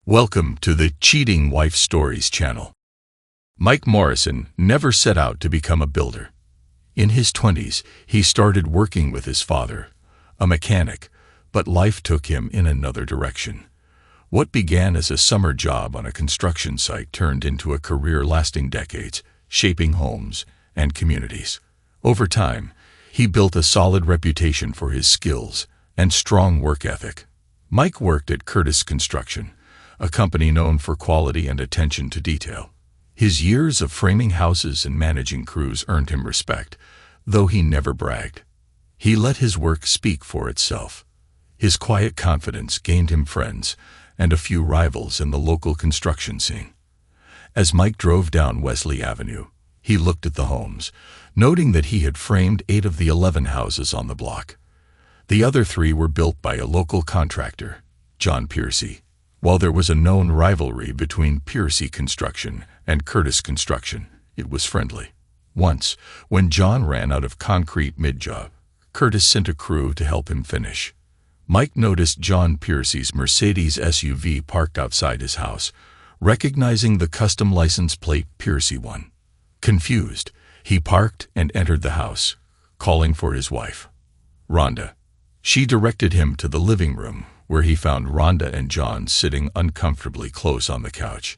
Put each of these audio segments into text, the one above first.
Welcome to the Cheating Wife Stories channel. Mike Morrison never set out to become a builder. In his 20s, he started working with his father, a mechanic, but life took him in another direction. What began as a summer job on a construction site turned into a career lasting decades, shaping homes and communities. Over time, he built a solid reputation for his skills and strong work ethic. Mike worked at Curtis Construction, a company known for quality and attention to detail. His years of framing houses and managing crews earned him respect, though he never bragged. He let his work speak for itself. His quiet confidence gained him friends and a few rivals in the local construction scene. As Mike drove down Wesley Avenue, he looked at the homes, noting that he had framed 8 of the 11 houses on the block. The other 3 were built by a local contractor, John Piercy. While there was a known rivalry between Piercy Construction and Curtis Construction, it was friendly. Once, when John ran out of concrete mid-job, Curtis sent a crew to help him finish. Mike noticed John Piercy's Mercedes SUV parked outside his house, recognizing the custom license plate Piercy won. Confused, he parked and entered the house, calling for his wife, Rhonda. She directed him to the living room, where he found Rhonda and John sitting uncomfortably close on the couch.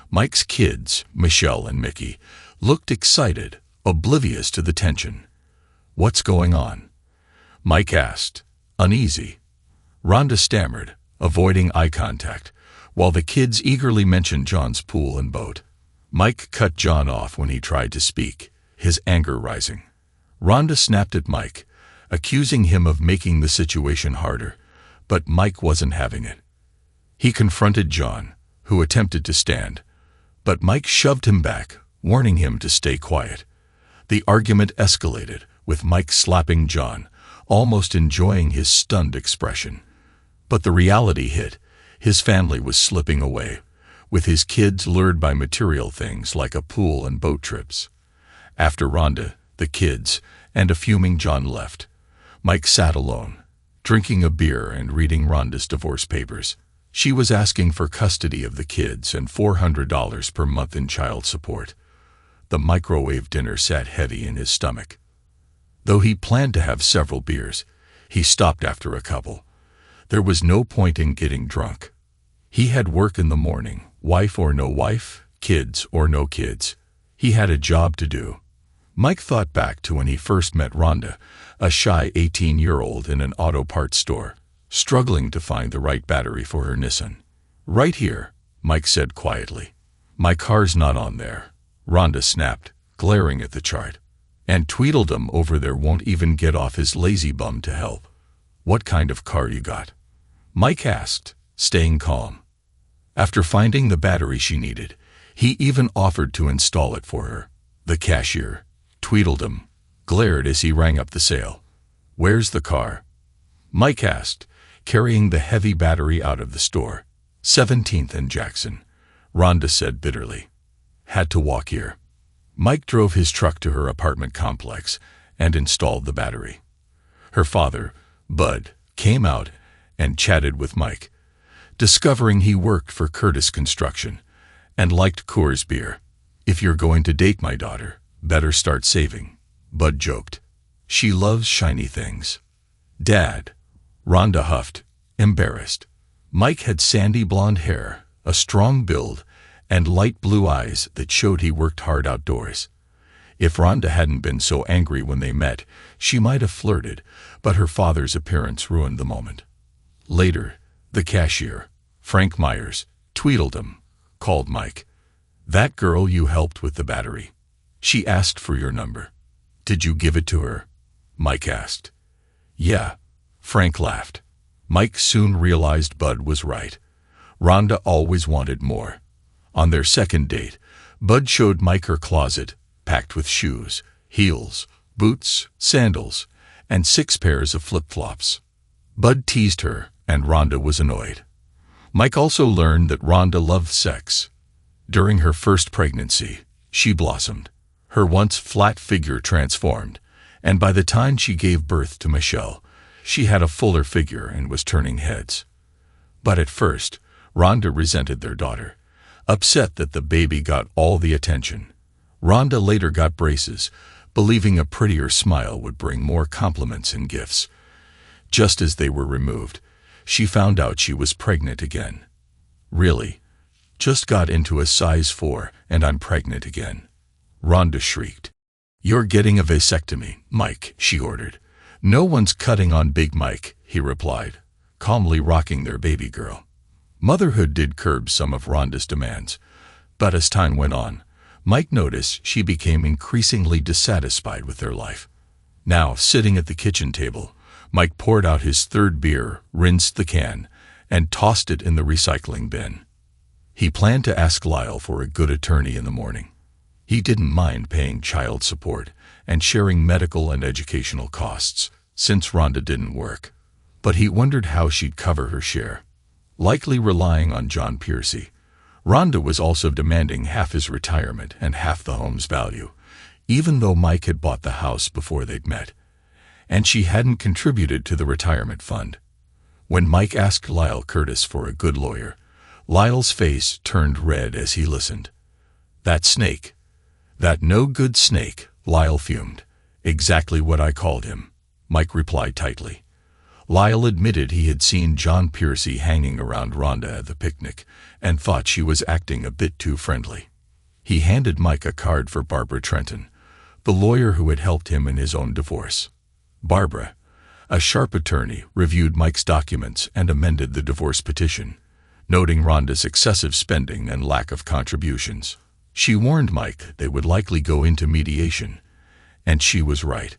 Mike's kids, Michelle and Mickey, looked excited, oblivious to the tension. "What's going on?" Mike asked, uneasy. Rhonda stammered, avoiding eye contact, while the kids eagerly mentioned John's pool and boat. Mike cut John off when he tried to speak, his anger rising. Rhonda snapped at Mike, accusing him of making the situation harder, but Mike wasn't having it. He confronted John, who attempted to stand, but Mike shoved him back, warning him to stay quiet. The argument escalated, with Mike slapping John, almost enjoying his stunned expression. But the reality hit. His family was slipping away, with his kids lured by material things like a pool and boat trips. After Rhonda, the kids, and a fuming John left, Mike sat alone, drinking a beer and reading Rhonda's divorce papers. She was asking for custody of the kids and $400 per month in child support. The microwave dinner sat heavy in his stomach. Though he planned to have several beers, he stopped after a couple. There was no point in getting drunk. He had work in the morning, wife or no wife, kids or no kids. He had a job to do. Mike thought back to when he first met Rhonda, a shy 18-year-old in an auto parts store, struggling to find the right battery for her Nissan. "Right here," Mike said quietly. "My car's not on there," Rhonda snapped, glaring at the chart. "And Tweedledum over there won't even get off his lazy bum to help." "What kind of car you got?" Mike asked, staying calm. After finding the battery she needed, he even offered to install it for her. The cashier, Tweedledum, glared as he rang up the sale. "Where's the car?" Mike asked, carrying the heavy battery out of the store. 17th and Jackson, Rhonda said bitterly. "Had to walk here." Mike drove his truck to her apartment complex and installed the battery. Her father, Bud, came out and chatted with Mike, discovering he worked for Curtis Construction and liked Coors beer. "If you're going to date my daughter, better start saving," Bud joked. "She loves shiny things." "Dad," Rhonda huffed, embarrassed. Mike had sandy blonde hair, a strong build, and light blue eyes that showed he worked hard outdoors. If Rhonda hadn't been so angry when they met, she might have flirted, but her father's appearance ruined the moment. Later, the cashier, Frank Myers, Tweedledum, called Mike. "That girl you helped with the battery. She asked for your number. Did you give it to her?" Mike asked. "Yeah," Frank laughed. Mike soon realized Bud was right. Rhonda always wanted more. On their second date, Bud showed Mike her closet, packed with shoes, heels, boots, sandals, and 6 pairs of flip-flops. Bud teased her, and Rhonda was annoyed. Mike also learned that Rhonda loved sex. During her first pregnancy, she blossomed. Her once flat figure transformed, and by the time she gave birth to Michelle, she had a fuller figure and was turning heads. But at first, Rhonda resented their daughter, upset that the baby got all the attention. Rhonda later got braces, believing a prettier smile would bring more compliments and gifts. Just as they were removed, she found out she was pregnant again. Really? Just got into a size 4 and I'm pregnant again. Rhonda shrieked. You're getting a vasectomy, Mike, she ordered. No one's cutting on Big Mike, he replied, calmly rocking their baby girl. Motherhood did curb some of Rhonda's demands, but as time went on, Mike noticed she became increasingly dissatisfied with their life. Now, sitting at the kitchen table, Mike poured out his third beer, rinsed the can, and tossed it in the recycling bin. He planned to ask Lyle for a good attorney in the morning. He didn't mind paying child support and sharing medical and educational costs, since Rhonda didn't work. But he wondered how she'd cover her share. Likely relying on John Piercy, Rhonda was also demanding half his retirement and half the home's value, even though Mike had bought the house before they'd met. And she hadn't contributed to the retirement fund. When Mike asked Lyle Curtis for a good lawyer, Lyle's face turned red as he listened. That snake. That no-good snake, Lyle fumed. Exactly what I called him, Mike replied tightly. Lyle admitted he had seen John Piercy hanging around Rhonda at the picnic and thought she was acting a bit too friendly. He handed Mike a card for Barbara Trenton, the lawyer who had helped him in his own divorce. Barbara, a sharp attorney, reviewed Mike's documents and amended the divorce petition, noting Rhonda's excessive spending and lack of contributions. She warned Mike they would likely go into mediation, and she was right.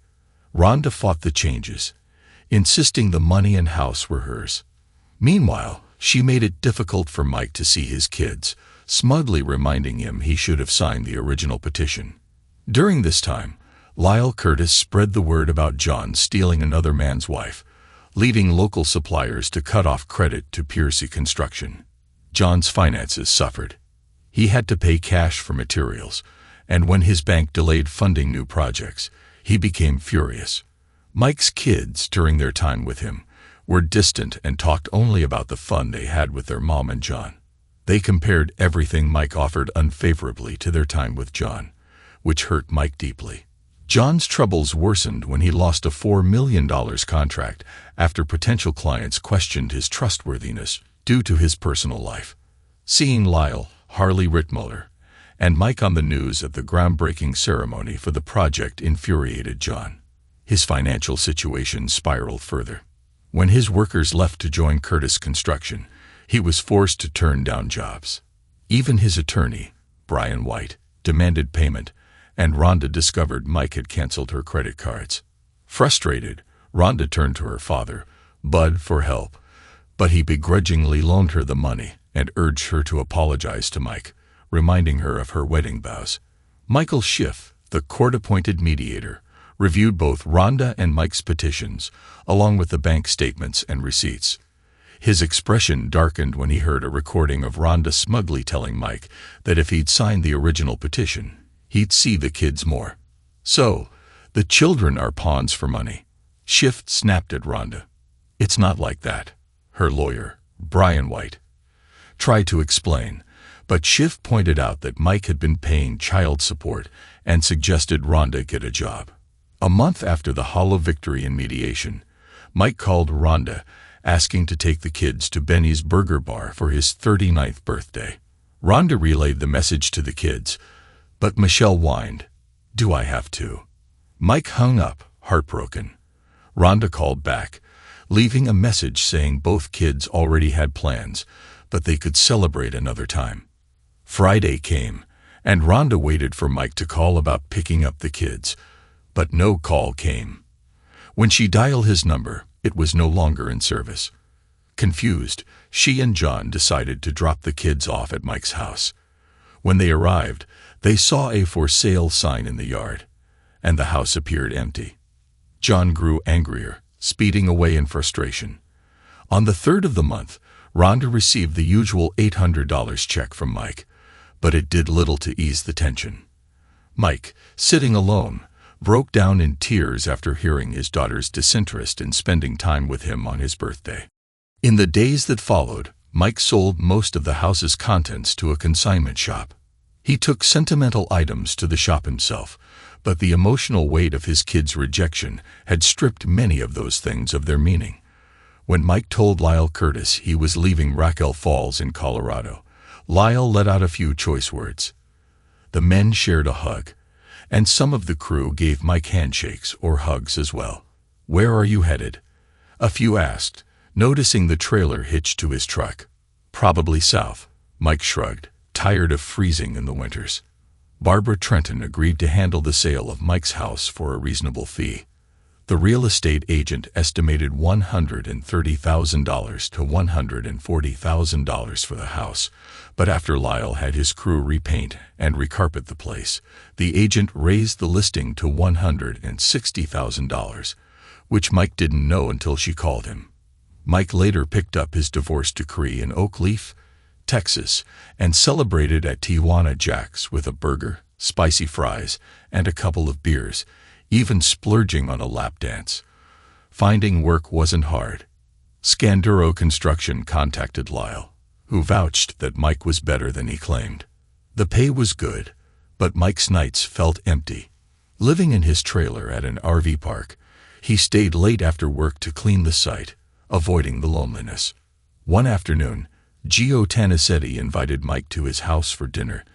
Rhonda fought the changes, insisting the money and house were hers. Meanwhile, she made it difficult for Mike to see his kids, smugly reminding him he should have signed the original petition. During this time, Lyle Curtis spread the word about John stealing another man's wife, leading local suppliers to cut off credit to Piercy Construction. John's finances suffered. He had to pay cash for materials, and when his bank delayed funding new projects, he became furious. Mike's kids, during their time with him, were distant and talked only about the fun they had with their mom and John. They compared everything Mike offered unfavorably to their time with John, which hurt Mike deeply. John's troubles worsened when he lost a $4 million contract after potential clients questioned his trustworthiness due to his personal life. Seeing Lyle, Harley Rittmuller, and Mike on the news at the groundbreaking ceremony for the project infuriated John. His financial situation spiraled further. When his workers left to join Curtis Construction, he was forced to turn down jobs. Even his attorney, Brian White, demanded payment, and Rhonda discovered Mike had canceled her credit cards. Frustrated, Rhonda turned to her father, Bud, for help, but he begrudgingly loaned her the money and urged her to apologize to Mike, reminding her of her wedding vows. Michael Schiff, the court-appointed mediator, reviewed both Rhonda and Mike's petitions, along with the bank statements and receipts. His expression darkened when he heard a recording of Rhonda smugly telling Mike that if he'd signed the original petition, he'd see the kids more. So, the children are pawns for money. Schiff snapped at Rhonda. It's not like that. Her lawyer, Brian White, tried to explain, but Schiff pointed out that Mike had been paying child support and suggested Rhonda get a job. A month after the hollow victory in mediation, Mike called Rhonda, asking to take the kids to Benny's Burger Bar for his 39th birthday. Rhonda relayed the message to the kids, but Michelle whined, "Do I have to?" Mike hung up, heartbroken. Rhonda called back, leaving a message saying both kids already had plans, but they could celebrate another time. Friday came, and Rhonda waited for Mike to call about picking up the kids, but no call came. When she dialed his number, it was no longer in service. Confused, she and John decided to drop the kids off at Mike's house. When they arrived, they saw a for sale sign in the yard, and the house appeared empty. John grew angrier, speeding away in frustration. On the 3rd of the month, Rhonda received the usual $800 check from Mike, but it did little to ease the tension. Mike, sitting alone, broke down in tears after hearing his daughter's disinterest in spending time with him on his birthday. In the days that followed, Mike sold most of the house's contents to a consignment shop. He took sentimental items to the shop himself, but the emotional weight of his kids' rejection had stripped many of those things of their meaning. When Mike told Lyle Curtis he was leaving Raquel Falls in Colorado, Lyle let out a few choice words. The men shared a hug, and some of the crew gave Mike handshakes or hugs as well. "Where are you headed?" a few asked, noticing the trailer hitched to his truck. "Probably south," Mike shrugged, tired of freezing in the winters. Barbara Trenton agreed to handle the sale of Mike's house for a reasonable fee. The real estate agent estimated $130,000 to $140,000 for the house, but after Lyle had his crew repaint and recarpet the place, the agent raised the listing to $160,000, which Mike didn't know until she called him. Mike later picked up his divorce decree in Oakleaf, Texas, and celebrated at Tijuana Jack's with a burger, spicy fries, and a couple of beers, even splurging on a lap dance. Finding work wasn't hard. Scanduro Construction contacted Lyle, who vouched that Mike was better than he claimed. The pay was good, but Mike's nights felt empty. Living in his trailer at an RV park, he stayed late after work to clean the site, avoiding the loneliness. One afternoon, Gio Tanicetti invited Mike to his house for dinner,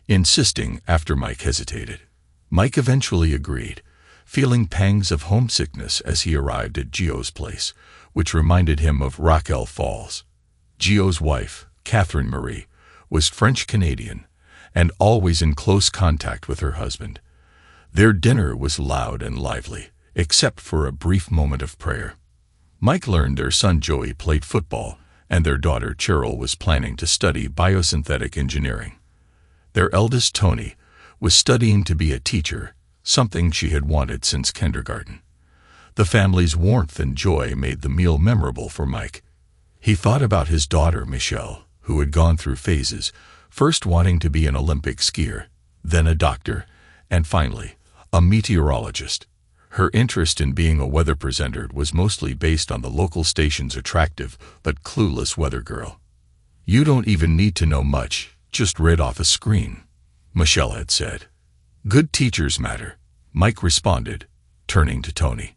insisting after Mike hesitated. Mike eventually agreed, feeling pangs of homesickness as he arrived at Gio's place, which reminded him of Raquel Falls. Gio's wife, Catherine Marie, was French-Canadian and always in close contact with her husband. Their dinner was loud and lively, except for a brief moment of prayer. Mike learned their son Joey played football, and their daughter Cheryl was planning to study biosynthetic engineering. Their eldest, Tony, was studying to be a teacher, something she had wanted since kindergarten. The family's warmth and joy made the meal memorable for Mike. He thought about his daughter Michelle, who had gone through phases, first wanting to be an Olympic skier, then a doctor, and finally, a meteorologist. Her interest in being a weather presenter was mostly based on the local station's attractive but clueless weather girl. "You don't even need to know much, just read off a screen," Michelle had said. "Good teachers matter," Mike responded, turning to Tony.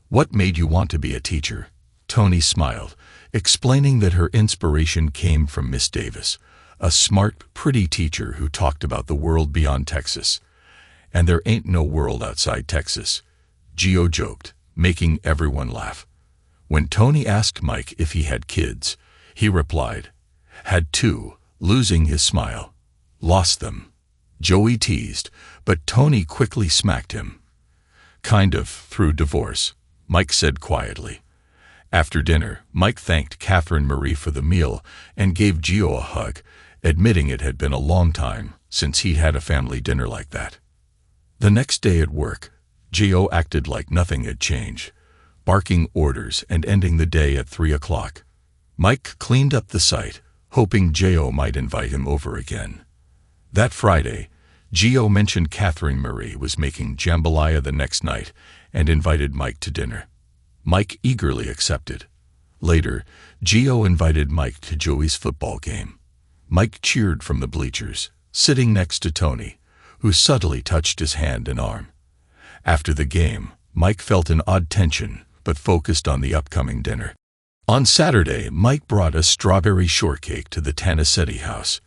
"What made you want to be a teacher?" Tony smiled, explaining that her inspiration came from Miss Davis, a smart, pretty teacher who talked about the world beyond Texas. "And there ain't no world outside Texas," Gio joked, making everyone laugh. When Tony asked Mike if he had kids, he replied, "Had two," losing his smile. "Lost them," Joey teased, but Tony quickly smacked him. "Kind of, through divorce," Mike said quietly. After dinner, Mike thanked Catherine Marie for the meal and gave Gio a hug, admitting it had been a long time since he'd had a family dinner like that. The next day at work, Gio acted like nothing had changed, barking orders and ending the day at 3 o'clock. Mike cleaned up the site, hoping Gio might invite him over again. That Friday, Gio mentioned Catherine Marie was making jambalaya the next night and invited Mike to dinner. Mike eagerly accepted. Later, Gio invited Mike to Joey's football game. Mike cheered from the bleachers, sitting next to Tony, who subtly touched his hand and arm. After the game, Mike felt an odd tension, but focused on the upcoming dinner. On Saturday, Mike brought a strawberry shortcake to the Tanicetti house.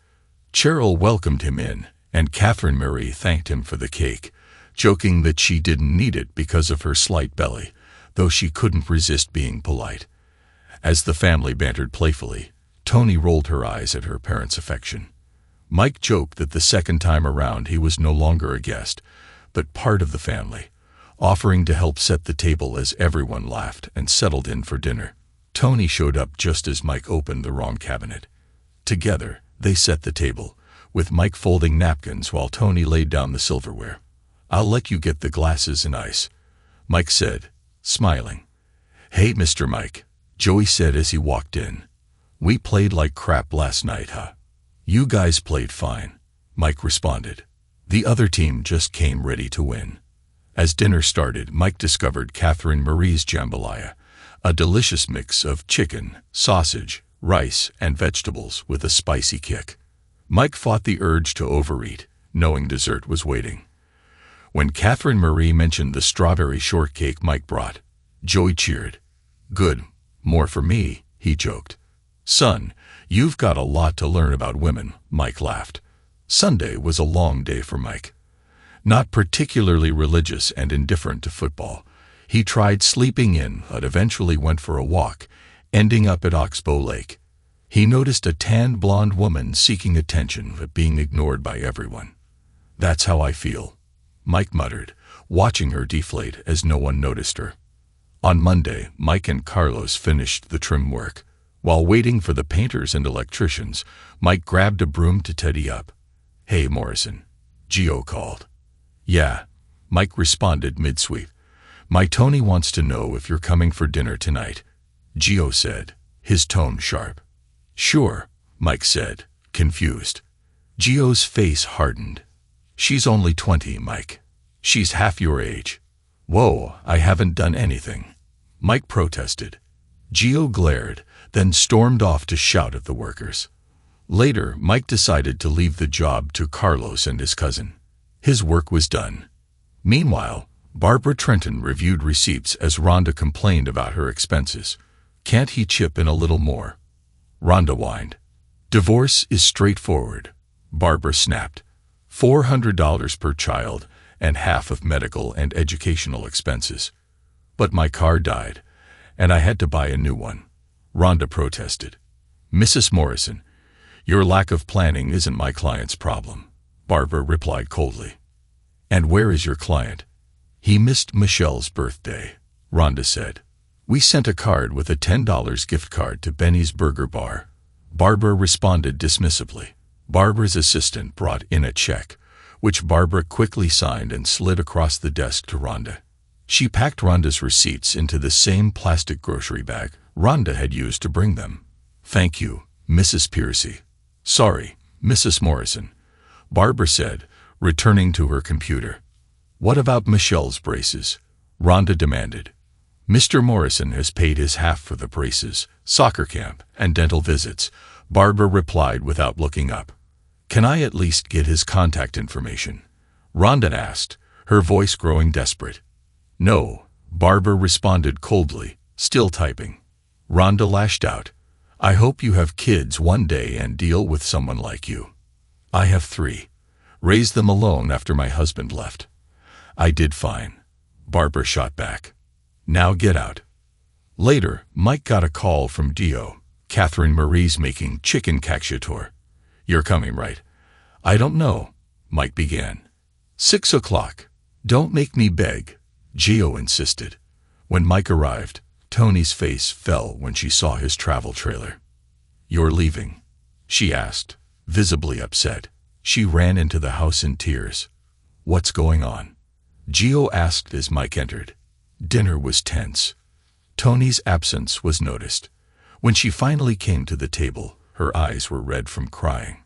Cheryl welcomed him in, and Catherine Marie thanked him for the cake, joking that she didn't need it because of her slight belly, though she couldn't resist being polite. As the family bantered playfully, Tony rolled her eyes at her parents' affection. Mike joked that the second time around he was no longer a guest, but part of the family, offering to help set the table as everyone laughed and settled in for dinner. Tony showed up just as Mike opened the wrong cabinet. Together, they set the table, with Mike folding napkins while Tony laid down the silverware. "I'll let you get the glasses and ice," Mike said, smiling. "Hey, Mr. Mike," Joey said as he walked in. "We played like crap last night, huh?" "You guys played fine," Mike responded. "The other team just came ready to win." As dinner started, Mike discovered Catherine Marie's jambalaya, a delicious mix of chicken, sausage, rice, and vegetables with a spicy kick. Mike fought the urge to overeat, knowing dessert was waiting. When Catherine Marie mentioned the strawberry shortcake Mike brought, Joey cheered. "Good, more for me," he joked. "Son, you've got a lot to learn about women," Mike laughed. Sunday was a long day for Mike. Not particularly religious and indifferent to football, he tried sleeping in but eventually went for a walk, ending up at Oxbow Lake. He noticed a tanned blonde woman seeking attention but being ignored by everyone. "That's how I feel," Mike muttered, watching her deflate as no one noticed her. On Monday, Mike and Carlos finished the trim work. While waiting for the painters and electricians, Mike grabbed a broom to tidy up. "Hey, Morrison," Gio called. "Yeah," Mike responded mid-sweep. "My Tony wants to know if you're coming for dinner tonight," Gio said, his tone sharp. "Sure," Mike said, confused. Gio's face hardened. "She's only 20, Mike. She's half your age." "Whoa, I haven't done anything," Mike protested. Gio glared, then stormed off to shout at the workers. Later, Mike decided to leave the job to Carlos and his cousin. His work was done. Meanwhile, Barbara Trenton reviewed receipts as Rhonda complained about her expenses. "Can't he chip in a little more?" Rhonda whined. "Divorce is straightforward," Barbara snapped. $400 per child and half of medical and educational expenses. "But my car died, and I had to buy a new one," Rhonda protested. "Mrs. Morrison, your lack of planning isn't my client's problem," Barbara replied coldly. "And where is your client?" "He missed Michelle's birthday," Rhonda said. "We sent a card with a $10 gift card to Benny's Burger Bar." Barbara responded dismissively. Barbara's assistant brought in a check, which Barbara quickly signed and slid across the desk to Rhonda. She packed Rhonda's receipts into the same plastic grocery bag Rhonda had used to bring them. "Thank you, Mrs. Piercy." "Sorry, Mrs. Morrison," Barbara said, returning to her computer. "What about Michelle's braces?" Rhonda demanded. "Mr. Morrison has paid his half for the braces, soccer camp, and dental visits," Barbara replied without looking up. "Can I at least get his contact information?" Rhonda asked, her voice growing desperate. "No," Barbara responded coldly, still typing. Rhonda lashed out. "I hope you have kids one day and deal with someone like you." "I have 3. Raised them alone after my husband left." "I did fine," Barbara shot back. "Now get out." Later, Mike got a call from Dio. "Catherine Marie's making chicken cacciatore. You're coming, right?" "I don't know," Mike began. 6 o'clock. "Don't make me beg," Gio insisted. When Mike arrived, Tony's face fell when she saw his travel trailer. "You're leaving?" she asked, visibly upset. She ran into the house in tears. "What's going on?" Gio asked as Mike entered. Dinner was tense. Tony's absence was noticed. When she finally came to the table, her eyes were red from crying.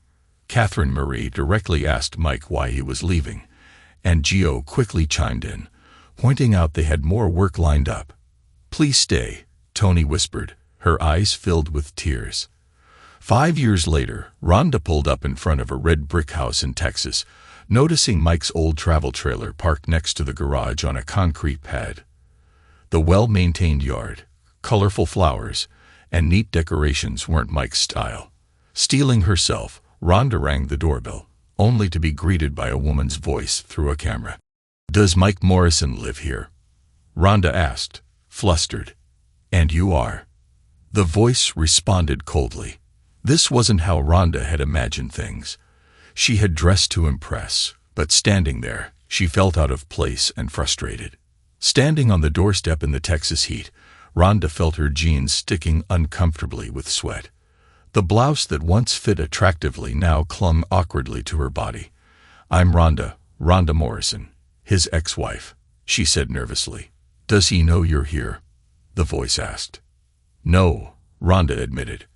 Catherine Marie directly asked Mike why he was leaving, and Gio quickly chimed in, pointing out they had more work lined up. "Please stay," Tony whispered, her eyes filled with tears. 5 years later, Rhonda pulled up in front of a red brick house in Texas, noticing Mike's old travel trailer parked next to the garage on a concrete pad. The well-maintained yard, colorful flowers, and neat decorations weren't Mike's style. Steeling herself, Rhonda rang the doorbell, only to be greeted by a woman's voice through a camera. "Does Mike Morrison live here?" Rhonda asked, flustered. "And you are?" The voice responded coldly. This wasn't how Rhonda had imagined things. She had dressed to impress, but standing there, she felt out of place and frustrated. Standing on the doorstep in the Texas heat, Rhonda felt her jeans sticking uncomfortably with sweat. The blouse that once fit attractively now clung awkwardly to her body. "I'm Rhonda Morrison, his ex-wife," she said nervously. "Does he know you're here?" the voice asked. "No," Rhonda admitted.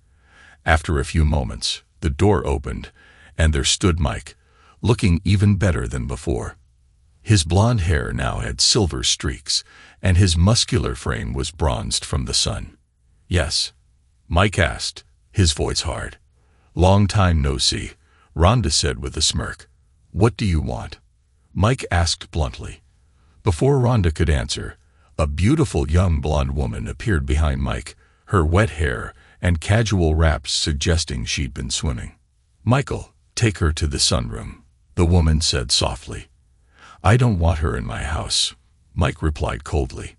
After a few moments, the door opened, and there stood Mike, looking even better than before. His blonde hair now had silver streaks, and his muscular frame was bronzed from the sun. "Yes?" Mike asked, his voice hard. "Long time no see," Rhonda said with a smirk. "What do you want?" Mike asked bluntly. Before Rhonda could answer, a beautiful young blonde woman appeared behind Mike, her wet hair and casual wraps suggesting she'd been swimming. "Michael, take her to the sunroom," the woman said softly. "I don't want her in my house," Mike replied coldly.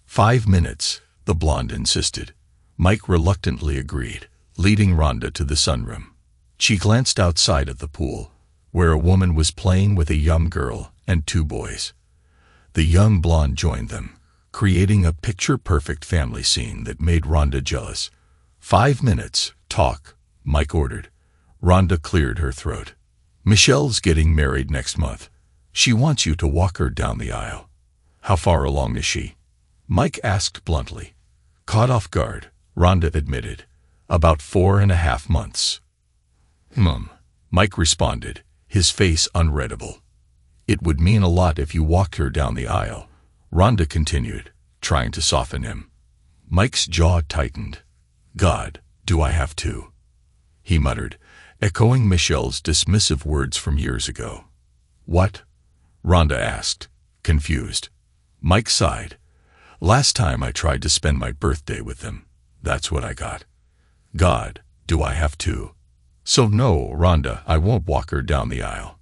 5 minutes, the blonde insisted. Mike reluctantly agreed, leading Rhonda to the sunroom. She glanced outside at the pool, where a woman was playing with a young girl and 2 boys. The young blonde joined them, creating a picture-perfect family scene that made Rhonda jealous. 5 minutes, talk, Mike ordered. Rhonda cleared her throat. "Michelle's getting married next month. She wants you to walk her down the aisle." "How far along is she?" Mike asked bluntly. Caught off guard, Rhonda admitted. "About 4.5 months. Mike responded, his face unreadable. "It would mean a lot if you walked her down the aisle," Rhonda continued, trying to soften him. Mike's jaw tightened. "God, do I have to?" he muttered, echoing Michelle's dismissive words from years ago. "What?" Rhonda asked, confused. Mike sighed. "Last time I tried to spend my birthday with them, that's what I got. God, do I have to? So no, Rhonda, I won't walk her down the aisle.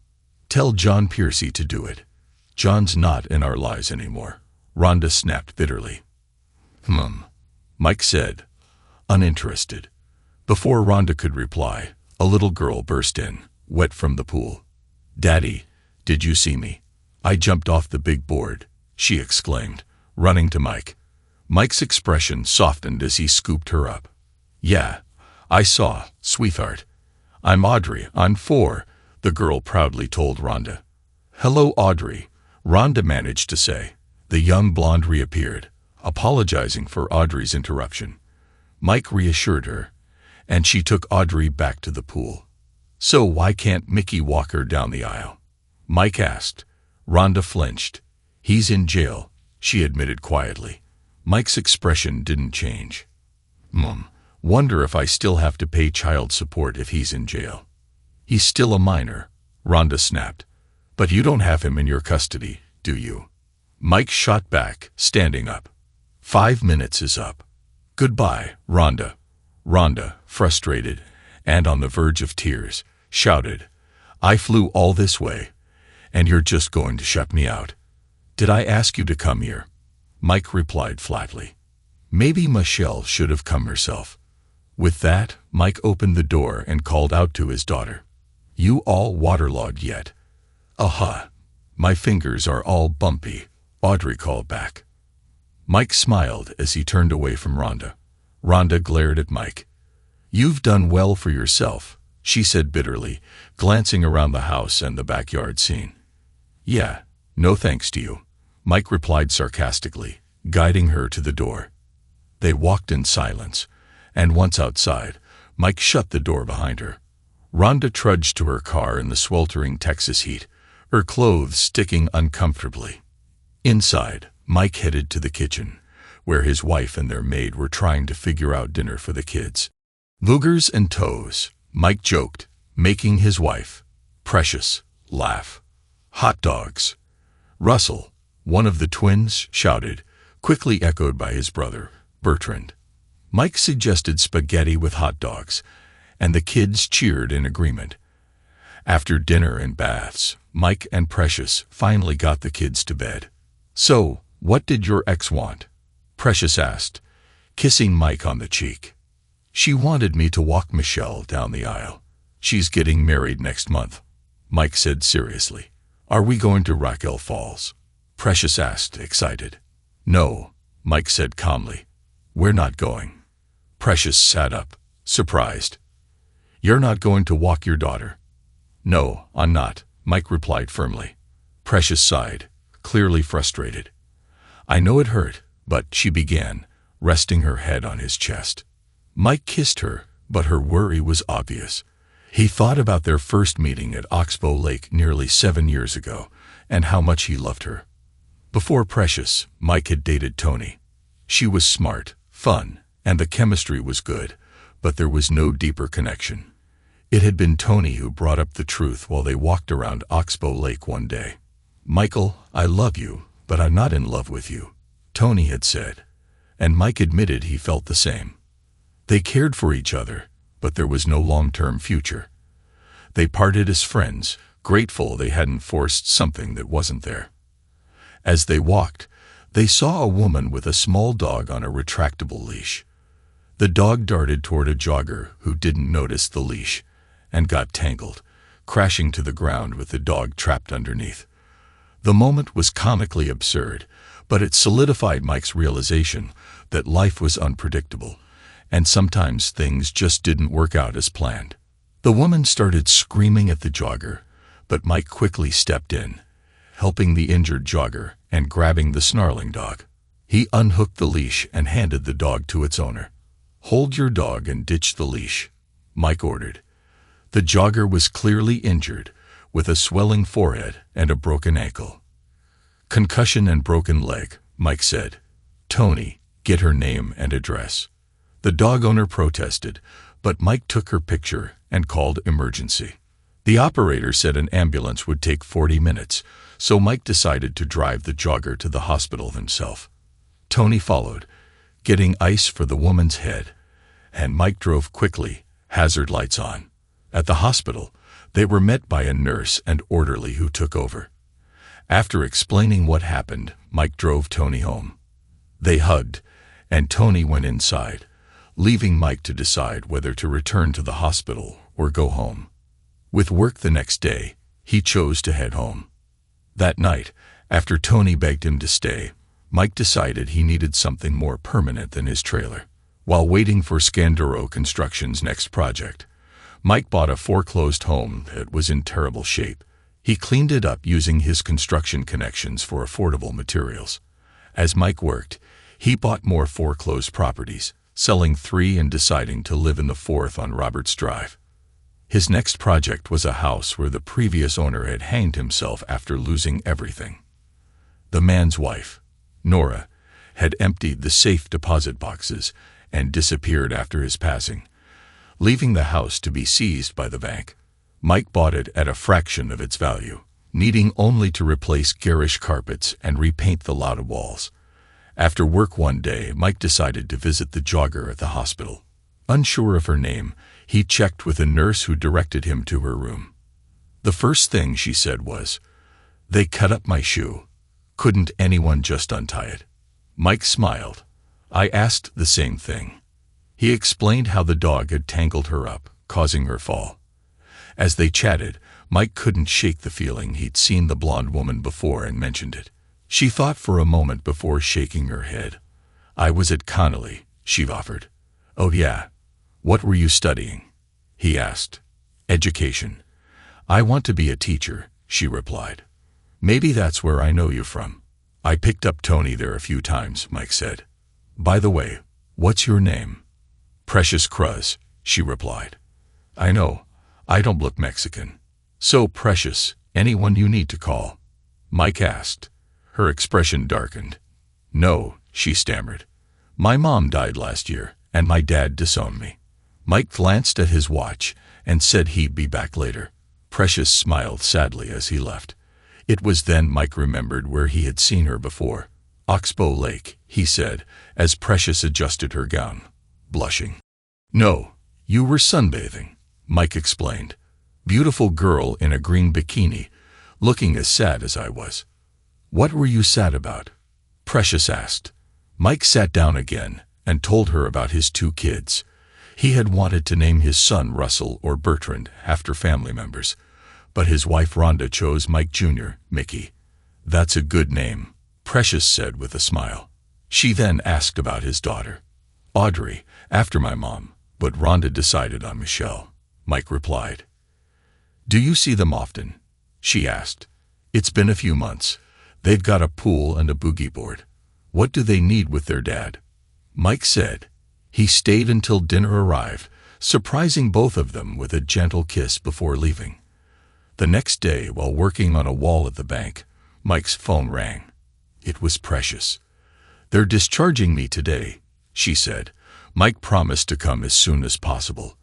Tell John Piercy to do it. John's not in our lives anymore," Rhonda snapped bitterly. Mike said, uninterested. Before Rhonda could reply, a little girl burst in, wet from the pool. "Daddy, did you see me? I jumped off the big board," she exclaimed, running to Mike. Mike's expression softened as he scooped her up. "Yeah, I saw, sweetheart. I'm Audrey, I'm 4, the girl proudly told Rhonda. "Hello, Audrey," Rhonda managed to say. The young blonde reappeared, apologizing for Audrey's interruption. Mike reassured her, and she took Audrey back to the pool. "So why can't Mickey walk her down the aisle?" Mike asked. Rhonda flinched. "He's in jail," she admitted quietly. Mike's expression didn't change. Wonder if I still have to pay child support if he's in jail." "He's still a minor," Rhonda snapped. "But you don't have him in your custody, do you?" Mike shot back, standing up. 5 minutes is up. "Goodbye, Rhonda." Rhonda, frustrated and on the verge of tears, shouted, "I flew all this way, and you're just going to shut me out. Did I ask you to come here?" Mike replied flatly. "Maybe Michelle should have come herself." With that, Mike opened the door and called out to his daughter. "You all waterlogged yet?" "Uh-huh. My fingers are all bumpy," Audrey called back. Mike smiled as he turned away from Rhonda. Rhonda glared at Mike. "You've done well for yourself," she said bitterly, glancing around the house and the backyard scene. "Yeah, no thanks to you," Mike replied sarcastically, guiding her to the door. They walked in silence, and once outside, Mike shut the door behind her. Rhonda trudged to her car in the sweltering Texas heat, her clothes sticking uncomfortably. Inside, Mike headed to the kitchen, where his wife and their maid were trying to figure out dinner for the kids. "Boogers and toes," Mike joked, making his wife, Precious, laugh. "Hot dogs." Russell, one of the twins, shouted, quickly echoed by his brother, Bertrand. Mike suggested spaghetti with hot dogs, and the kids cheered in agreement. After dinner and baths, Mike and Precious finally got the kids to bed. "So, what did your ex want?" Precious asked, kissing Mike on the cheek. "She wanted me to walk Michelle down the aisle. She's getting married next month," Mike said seriously. "Are we going to Raquel Falls?" Precious asked, excited. "No," Mike said calmly. "We're not going." Precious sat up, surprised. "You're not going to walk your daughter?" "No, I'm not," Mike replied firmly. Precious sighed, clearly frustrated. "I know it hurt, but," she began, resting her head on his chest. Mike kissed her, but her worry was obvious. He thought about their first meeting at Oxbow Lake nearly 7 years ago, and how much he loved her. Before Precious, Mike had dated Tony. She was smart, fun, and the chemistry was good, but there was no deeper connection. It had been Tony who brought up the truth while they walked around Oxbow Lake one day. "Michael, I love you, but I'm not in love with you," Tony had said, and Mike admitted he felt the same. They cared for each other, but there was no long-term future. They parted as friends, grateful they hadn't forced something that wasn't there. As they walked, they saw a woman with a small dog on a retractable leash. The dog darted toward a jogger who didn't notice the leash and got tangled, crashing to the ground with the dog trapped underneath. The moment was comically absurd, but it solidified Mike's realization that life was unpredictable, and sometimes things just didn't work out as planned. The woman started screaming at the jogger, but Mike quickly stepped in, helping the injured jogger and grabbing the snarling dog. He unhooked the leash and handed the dog to its owner. "Hold your dog and ditch the leash," Mike ordered. The jogger was clearly injured, with a swelling forehead and a broken ankle. "Concussion and broken leg," Mike said. "Tony, get her name and address." The dog owner protested, but Mike took her picture and called emergency. The operator said an ambulance would take 40 minutes, so Mike decided to drive the jogger to the hospital himself. Tony followed, getting ice for the woman's head, and Mike drove quickly, hazard lights on. At the hospital, they were met by a nurse and orderly who took over. After explaining what happened, Mike drove Tony home. They hugged, and Tony went inside, leaving Mike to decide whether to return to the hospital or go home. With work the next day, he chose to head home. That night, after Tony begged him to stay, Mike decided he needed something more permanent than his trailer. While waiting for Scanduro Construction's next project, Mike bought a foreclosed home that was in terrible shape. He cleaned it up using his construction connections for affordable materials. As Mike worked, he bought more foreclosed properties, selling 3 and deciding to live in the 4th on Roberts Drive. His next project was a house where the previous owner had hanged himself after losing everything. The man's wife, Nora, had emptied the safe deposit boxes and disappeared after his passing, leaving the house to be seized by the bank. Mike bought it at a fraction of its value, needing only to replace garish carpets and repaint the lot of walls. After work one day, Mike decided to visit the jogger at the hospital. Unsure of her name, he checked with a nurse who directed him to her room. The first thing she said was, "They cut up my shoe. Couldn't anyone just untie it?" Mike smiled. "I asked the same thing." He explained how the dog had tangled her up, causing her fall. As they chatted, Mike couldn't shake the feeling he'd seen the blonde woman before and mentioned it. She thought for a moment before shaking her head. "I was at Connolly," she offered. "Oh yeah. What were you studying?" he asked. "Education. I want to be a teacher," she replied. "Maybe that's where I know you from. I picked up Tony there a few times," Mike said. "By the way, what's your name?" "Precious Cruz," she replied. "I know. I don't look Mexican." "So, Precious, anyone you need to call?" Mike asked. Her expression darkened. "No," she stammered. "My mom died last year, and my dad disowned me." Mike glanced at his watch and said he'd be back later. Precious smiled sadly as he left. It was then Mike remembered where he had seen her before. "Oxbow Lake," he said, as Precious adjusted her gown, blushing. "No, you were sunbathing," Mike explained. "Beautiful girl in a green bikini, looking as sad as I was." "What were you sad about?" Precious asked. Mike sat down again and told her about his 2 kids. He had wanted to name his son Russell or Bertrand after family members, but his wife Rhonda chose Mike Jr., Mickey. "That's a good name," Precious said with a smile. She then asked about his daughter. "Audrey, after my mom, but Rhonda decided on Michelle," Mike replied. "Do you see them often?" she asked. "It's been a few months. They've got a pool and a boogie board. What do they need with their dad?" Mike said. He stayed until dinner arrived, surprising both of them with a gentle kiss before leaving. The next day, while working on a wall at the bank, Mike's phone rang. It was Precious. "They're discharging me today," she said, Mike promised to come as soon as possible.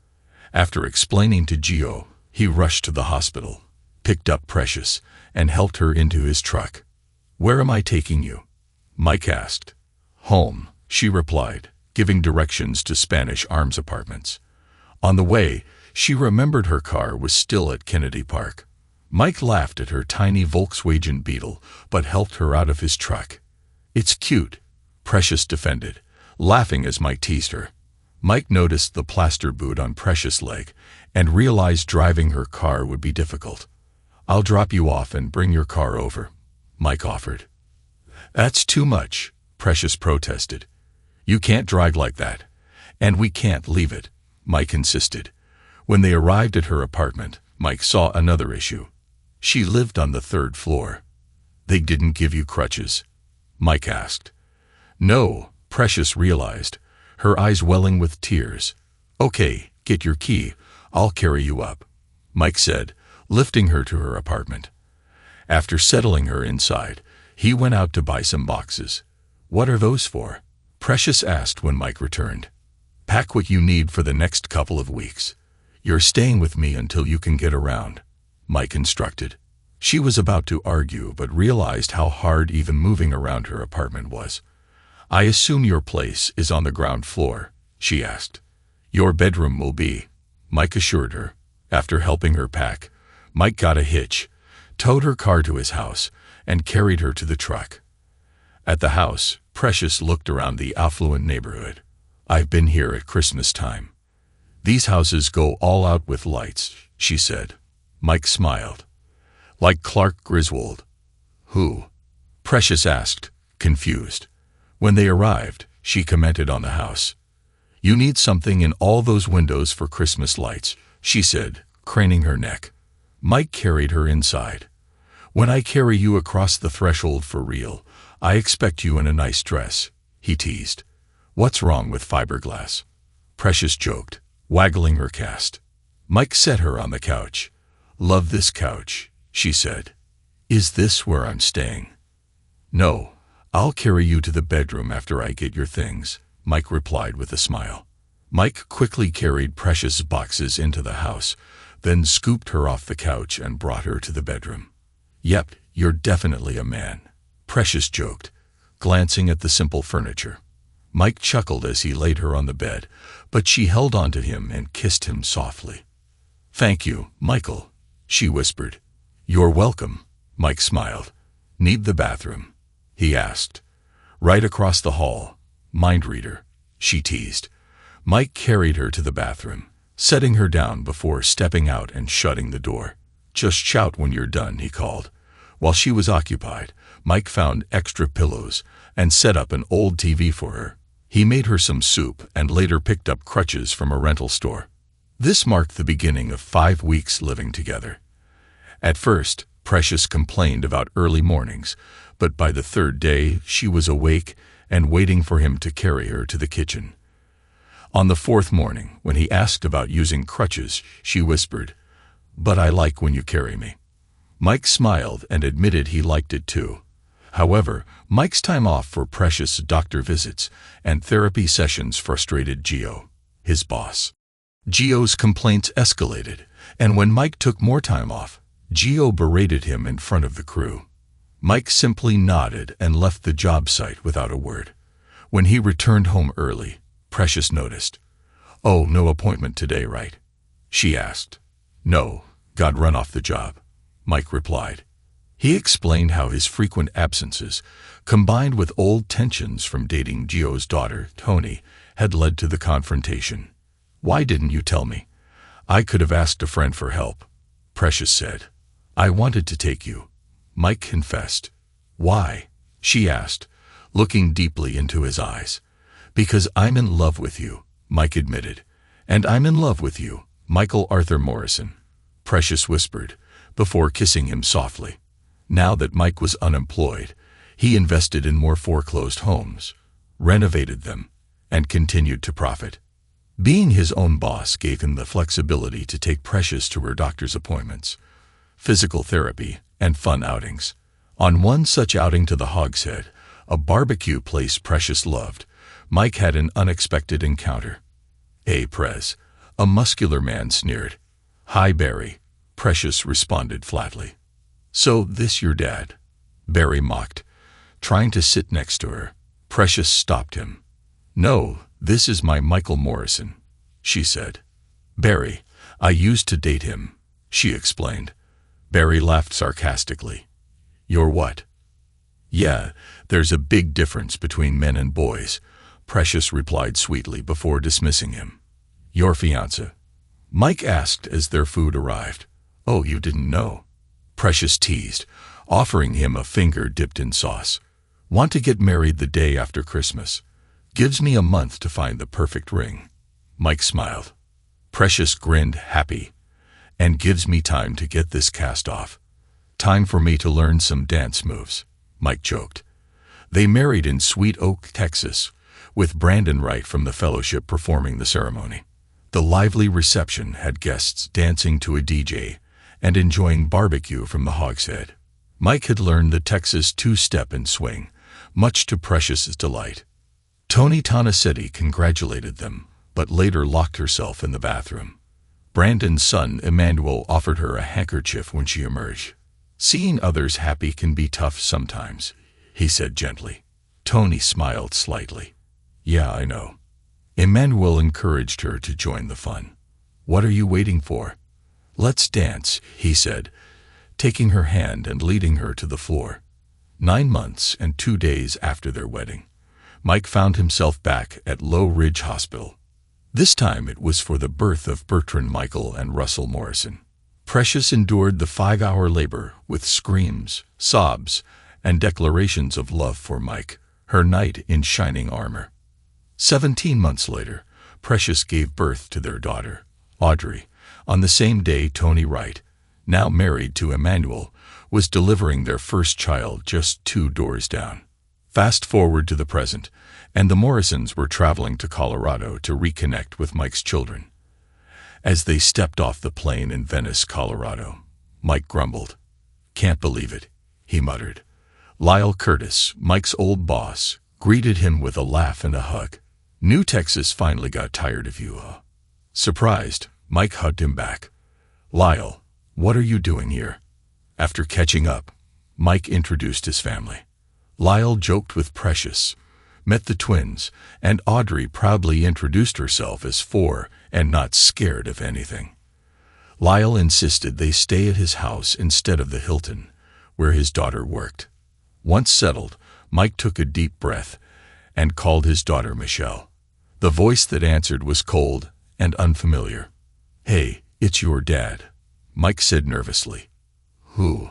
After explaining to Gio, he rushed to the hospital, picked up Precious, and helped her into his truck. "Where am I taking you?" Mike asked. "Home," she replied, giving directions to Spanish Arms Apartments. On the way, she remembered her car was still at Kennedy Park. Mike laughed at her tiny Volkswagen Beetle, but helped her out of his truck. "It's cute," Precious defended, laughing as Mike teased her. Mike noticed the plaster boot on Precious' leg and realized driving her car would be difficult. "I'll drop you off and bring your car over," Mike offered. "That's too much," Precious protested. "You can't drive like that, and we can't leave it," Mike insisted. When they arrived at her apartment, Mike saw another issue. She lived on the 3rd floor. "They didn't give you crutches?" Mike asked. "No," Precious realized, her eyes welling with tears. "Okay, get your key. I'll carry you up," Mike said, lifting her to her apartment. After settling her inside, he went out to buy some boxes. "What are those for?" Precious asked when Mike returned. "Pack what you need for the next couple of weeks. You're staying with me until you can get around," Mike instructed. She was about to argue but realized how hard even moving around her apartment was. "I assume your place is on the ground floor?" she asked. "Your bedroom will be," Mike assured her. After helping her pack, Mike got a hitch, towed her car to his house, and carried her to the truck. At the house, Precious looked around the affluent neighborhood. "I've been here at Christmas time. These houses go all out with lights," she said. Mike smiled. "Like Clark Griswold?" "Who?" Precious asked, confused. When they arrived, she commented on the house. "You need something in all those windows for Christmas lights," she said, craning her neck. Mike carried her inside. "When I carry you across the threshold for real, I expect you in a nice dress," he teased. "What's wrong with fiberglass?" Precious joked, waggling her cast. Mike set her on the couch. "Love this couch," she said. "Is this where I'm staying?" "No, I'll carry you to the bedroom after I get your things," Mike replied with a smile. Mike quickly carried Precious' boxes into the house, then scooped her off the couch and brought her to the bedroom. "Yep, you're definitely a man," Precious joked, glancing at the simple furniture. Mike chuckled as he laid her on the bed, but she held on to him and kissed him softly. "Thank you, Michael," she whispered. "You're welcome," Mike smiled. "Need the bathroom?" he asked. "Right across the hall. Mind reader," she teased. Mike carried her to the bathroom, setting her down before stepping out and shutting the door. "Just shout when you're done," he called. While she was occupied, Mike found extra pillows and set up an old TV for her. He made her some soup and later picked up crutches from a rental store. This marked the beginning of 5 weeks living together. At first, Precious complained about early mornings, but by the 3rd day, she was awake and waiting for him to carry her to the kitchen. On the 4th morning, when he asked about using crutches, she whispered, "But I like when you carry me." Mike smiled and admitted he liked it too. However, Mike's time off for Precious doctor visits and therapy sessions frustrated Gio, his boss. Gio's complaints escalated, and when Mike took more time off, Gio berated him in front of the crew. Mike simply nodded and left the job site without a word. When he returned home early, Precious noticed. "Oh, no appointment today, right?" she asked. "No, got run off the job," Mike replied. He explained how his frequent absences, combined with old tensions from dating Gio's daughter, Tony, had led to the confrontation. "Why didn't you tell me? I could have asked a friend for help," Precious said. "I wanted to take you," Mike confessed. "Why?" she asked, looking deeply into his eyes. "Because I'm in love with you," Mike admitted. "And I'm in love with you, Michael Arthur Morrison," Precious whispered, before kissing him softly. Now that Mike was unemployed, he invested in more foreclosed homes, renovated them, and continued to profit. Being his own boss gave him the flexibility to take Precious to her doctor's appointments, physical therapy, and fun outings. On one such outing to the Hogshead, a barbecue place Precious loved, Mike had an unexpected encounter. "Hey, Prez," a muscular man sneered. "Hi, Barry," Precious responded flatly. "So, this your dad?" Barry mocked, trying to sit next to her. Precious stopped him. "No, this is my Michael Morrison," she said. "Barry, I used to date him," she explained. Barry laughed sarcastically. "You're what?" "Yeah, there's a big difference between men and boys," Precious replied sweetly before dismissing him. "Your fiancé?" Mike asked as their food arrived. "Oh, you didn't know?" Precious teased, offering him a finger dipped in sauce. "Want to get married the day after Christmas. Gives me a month to find the perfect ring." Mike smiled. Precious grinned, happy. "And gives me time to get this cast off. Time for me to learn some dance moves," Mike joked. They married in Sweet Oak, Texas, with Brandon Wright from the fellowship performing the ceremony. The lively reception had guests dancing to a DJ and enjoying barbecue from the hogshead. Mike had learned the Texas two-step and swing, much to Precious's delight. Tony Tonasetti congratulated them, but later locked herself in the bathroom. Brandon's son, Emmanuel, offered her a handkerchief when she emerged. "Seeing others happy can be tough sometimes," he said gently. Tony smiled slightly. "Yeah, I know." Emmanuel encouraged her to join the fun. "What are you waiting for?" "Let's dance," he said, taking her hand and leading her to the floor. 9 months and 2 days after their wedding, Mike found himself back at Low Ridge Hospital. This time it was for the birth of Bertrand Michael and Russell Morrison. Precious endured the 5-hour labor with screams, sobs, and declarations of love for Mike, her knight in shining armor. 17 months later, Precious gave birth to their daughter, Audrey, on the same day Tony Wright, now married to Emmanuel, was delivering their first child just 2 doors down. Fast forward to the present, and the Morrisons were traveling to Colorado to reconnect with Mike's children. As they stepped off the plane in Venice, Colorado, Mike grumbled. "Can't believe it," he muttered. Lyle Curtis, Mike's old boss, greeted him with a laugh and a hug. "New Texas finally got tired of you, huh?" Surprised, Mike hugged him back. "Lyle, what are you doing here?" After catching up, Mike introduced his family. Lyle joked with Precious, met the twins, and Audrey proudly introduced herself as 4 and not scared of anything. Lyle insisted they stay at his house instead of the Hilton, where his daughter worked. Once settled, Mike took a deep breath and called his daughter Michelle. The voice that answered was cold and unfamiliar. "Hey, it's your dad," Mike said nervously. "Who?"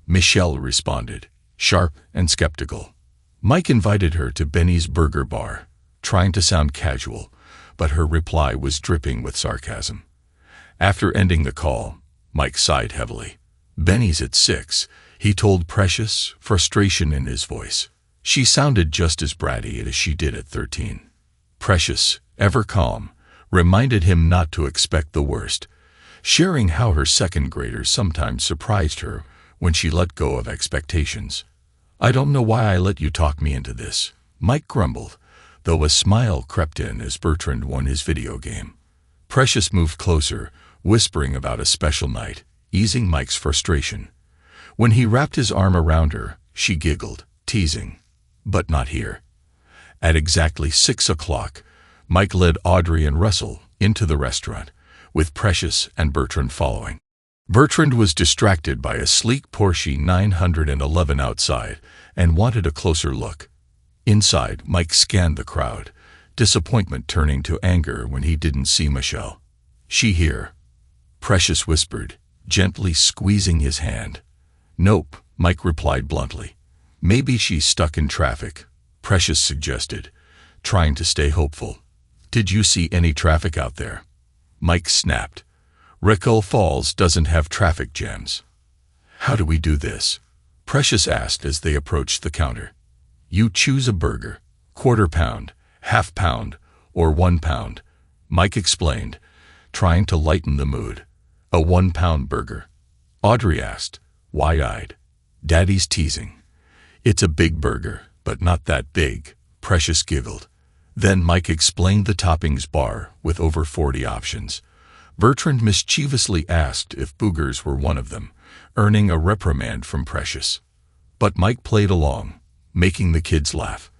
Michelle responded, sharp and skeptical. Mike invited her to Benny's Burger Bar, trying to sound casual, but her reply was dripping with sarcasm. After ending the call, Mike sighed heavily. "Benny's at 6, he told Precious, frustration in his voice. She sounded just as bratty as she did at 13. Precious, ever calm, reminded him not to expect the worst, sharing how her second graders sometimes surprised her when she let go of expectations. "I don't know why I let you talk me into this," Mike grumbled, though a smile crept in as Bertrand won his video game. Precious moved closer, whispering about a special night, easing Mike's frustration. When he wrapped his arm around her, she giggled, teasing, "But not here." At exactly 6 o'clock, Mike led Audrey and Russell into the restaurant, with Precious and Bertrand following. Bertrand was distracted by a sleek Porsche 911 outside and wanted a closer look. Inside, Mike scanned the crowd, disappointment turning to anger when he didn't see Michelle. "She here?" Precious whispered, gently squeezing his hand. "Nope," Mike replied bluntly. "Maybe she's stuck in traffic," Precious suggested, trying to stay hopeful. "Did you see any traffic out there?" Mike snapped. "Rickle Falls doesn't have traffic jams." "How do we do this?" Precious asked as they approached the counter. "You choose a burger, 1/4 pound, 1/2 pound, or 1 pound," Mike explained, trying to lighten the mood. "A 1-pound burger," Audrey asked, wide-eyed. "Daddy's teasing." "It's a big burger, but not that big," Precious giggled. Then Mike explained the toppings bar with over 40 options. Bertrand mischievously asked if boogers were one of them, earning a reprimand from Precious. But Mike played along, making the kids laugh.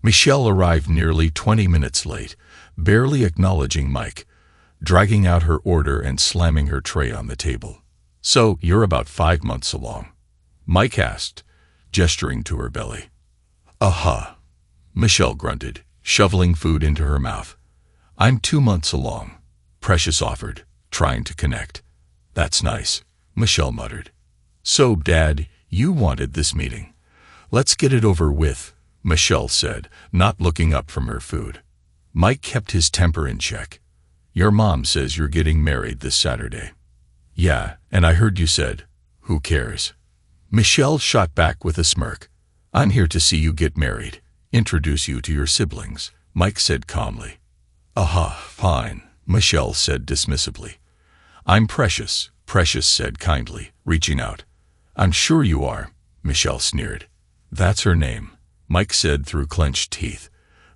Michelle arrived nearly 20 minutes late, barely acknowledging Mike, dragging out her order and slamming her tray on the table. "So, you're about 5 months along?" Mike asked, gesturing to her belly. "Uh-huh," Michelle grunted, shoveling food into her mouth. "I'm 2 months along," Precious offered, trying to connect. "That's nice," Michelle muttered. "So, Dad, you wanted this meeting. Let's get it over with," Michelle said, not looking up from her food. Mike kept his temper in check. "Your mom says you're getting married this Saturday." "Yeah, and I heard you said, who cares?" Michelle shot back with a smirk. "I'm here to see you get married, introduce you to your siblings," Mike said calmly. Fine," Michelle said dismissively. "I'm Precious," Precious said kindly, reaching out. "I'm sure you are," Michelle sneered. "That's her name," Mike said through clenched teeth.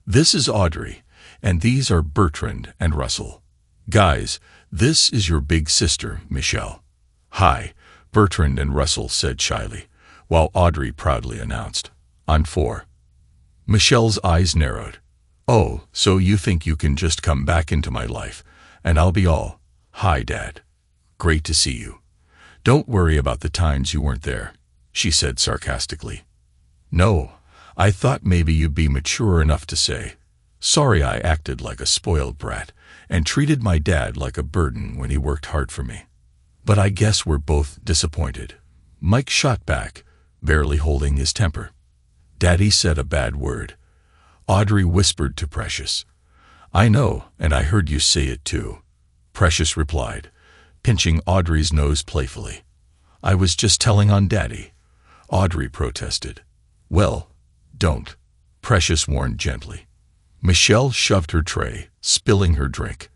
"This is Audrey, and these are Bertrand and Russell. Guys, this is your big sister, Michelle." "Hi," Bertrand and Russell said shyly, while Audrey proudly announced, "I'm 4. Michelle's eyes narrowed. "Oh, so you think you can just come back into my life, and I'll be all, 'Hi, Dad. Great to see you. Don't worry about the times you weren't there,'" she said sarcastically. "No, I thought maybe you'd be mature enough to say, 'Sorry I acted like a spoiled brat and treated my dad like a burden when he worked hard for me.' But I guess we're both disappointed." Mike shot back, barely holding his temper. "Daddy said a bad word," Audrey whispered to Precious. "I know, and I heard you say it too," Precious replied, pinching Audrey's nose playfully. "I was just telling on Daddy," Audrey protested. "Well, don't," Precious warned gently. Michelle shoved her tray, spilling her drink.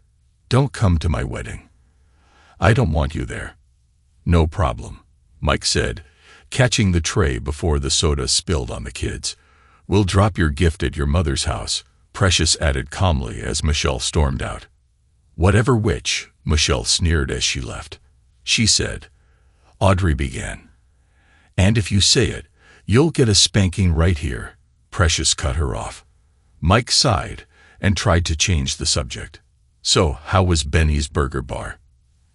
"Don't come to my wedding. I don't want you there." "No problem," Mike said, catching the tray before the soda spilled on the kids. "We'll drop your gift at your mother's house," Precious added calmly as Michelle stormed out. "Whatever which," Michelle sneered as she left. "She said," Audrey began. "And if you say it, you'll get a spanking right here," Precious cut her off. Mike sighed and tried to change the subject. "So, how was Benny's Burger Bar?"